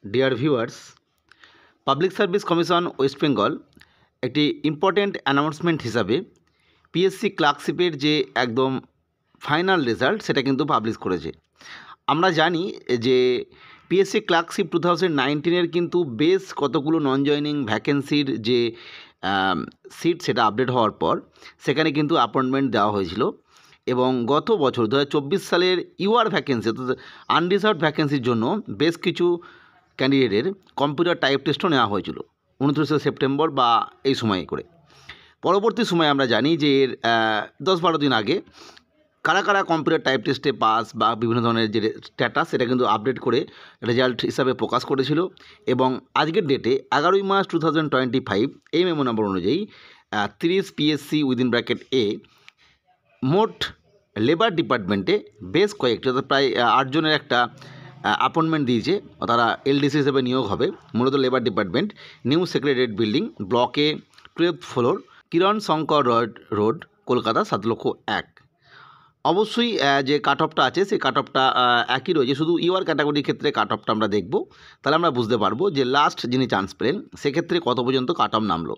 Dear viewers, public service commission West Bengal একটি important announcement হিসাবে PSC ক্লার্কশিপের যে একদম ফাইনাল রেজাল্ট সেটা কিন্তু পাবলিশ করেছে। আমরা জানি যে পিএসসি ক্লার্কশিপ 2019-এর কিন্তু বেশ কতগুলো নন জয়নিং ভ্যাকেন্সির যে সিট সেটা আপডেট হওয়ার পর সেখানে কিন্তু অ্যাপয়েন্টমেন্ট দেওয়া হয়েছিল এবং গত বছর 2024 সালের ইউআর ভ্যাকেন্সি অর্থাৎ আনরিজার্ভড ভ্যাকেন্সির জন্য বেশ কিছু ক্যান্ডিডেটের কম্পিউটার টাইপ টেস্টও নেওয়া হয়েছিল 29 সেপ্টেম্বর বা এই সময়ে করে। পরবর্তী সময়ে আমরা জানি যে এর 10-12 দিন আগে কারা কারা কম্পিউটার টাইপ টেস্টে পাস বা বিভিন্ন ধরনের যে স্ট্যাটাস সেটা কিন্তু আপডেট করে রেজাল্ট হিসাবে প্রকাশ করেছিল এবং আজকের ডেটে 11 মার্চ 2025 এই মেমো নম্বর অনুযায়ী 30 পিএসসি উইদিন ব্র্যাকেট এ মোট লেবার ডিপার্টমেন্টে বেশ কয়েকটি অর্থাৎ প্রায় 8 জনের একটা অ্যাপয়েন্টমেন্ট দিয়েছে। তারা এলডিসি হিসেবে নিয়োগ হবে। মূলত labour department, new secretariat building, ব্লকে 12th ফ্লোর, কিরণ শঙ্কর রোড, কলকাতা 7,01,000। অবশ্যই যে কাট অফটা আছে সেই কাট অফটা একই রয়েছে, শুধু ইউআর ক্যাটাগরির ক্ষেত্রে কাট অফটা আমরা দেখব, তাহলে আমরা বুঝতে পারবো যে লাস্ট যিনি চান্স পেলেন সেক্ষেত্রে কত পর্যন্ত কাট অফ নামলো।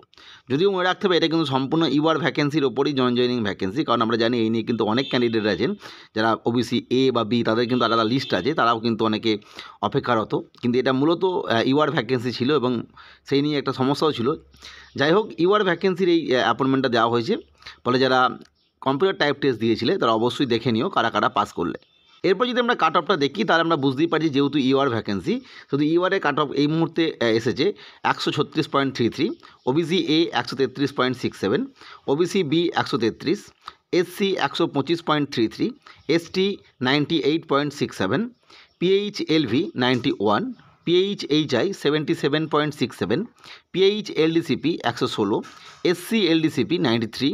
যদিও মনে রাখতে হবে এটা কিন্তু সম্পূর্ণ ইউআর ভ্যাকেন্সির ওপরই নন জয়নিং ভ্যাকেন্সি, কারণ আমরা জানি এই নিয়ে কিন্তু অনেক ক্যান্ডিডেট আছেন যারা ওবিসি এ বা বি, তাদের কিন্তু আলাদা লিস্ট আছে, তারাও কিন্তু অনেকে অপেক্ষারত, কিন্তু এটা মূলত ইউআর ভ্যাকেন্সি ছিল এবং সেই নিয়ে একটা সমস্যাও ছিল। যাই হোক, ইউআর ভ্যাকেন্সির এই অ্যাপয়েন্টমেন্টটা দেওয়া হয়েছে, ফলে যারা কম্পিউটার টাইপ টেস্ট দিয়েছিলে তারা অবশ্যই দেখে নিও কারা কারা পাস করলে। এরপর যদি আমরা কাট অফটা দেখি তাহলে আমরা বুঝতেই পারছি যেহেতু ইউআর ভ্যাকেন্সি, শুধু ইউআরের কাট অফ এই মুহূর্তে এসেছে 136.33, OBC A 133.67, OBC B 133, SC 125.33, ST 98.67, PHLV 91, PHHI 77.67, PHLDCP 116, SC LDCP 93,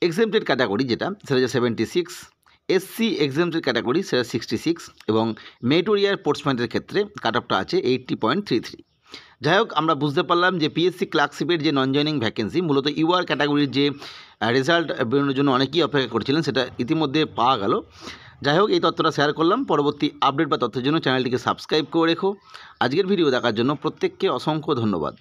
exempted category যেটা সেটা হচ্ছে 76, এসসি এক্সেমটেড ক্যাটাগরি সেটা 66 এবং মেরিটোরিয়াস পোস্টম্যানের ক্ষেত্রে কাট অফটা আছে 80.33। যাই হোক, আমরা বুঝতে পারলাম যে পিএসসি ক্লার্কশিপের যে নন জয়নিং ভ্যাকেন্সি, মূলত ইউআর ক্যাটাগরির যে রেজাল্ট বেরোনোর জন্য অনেকেই অপেক্ষা করছিলেন, সেটা ইতিমধ্যে পাওয়া গেল। যাই হোক, এই তথ্যটা শেয়ার করলাম। পরবর্তী আপডেট বা তথ্যের জন্য চ্যানেলটিকে সাবস্ক্রাইব করে রেখো। আজকের ভিডিও দেখার জন্য প্রত্যেককে অসংখ্য ধন্যবাদ।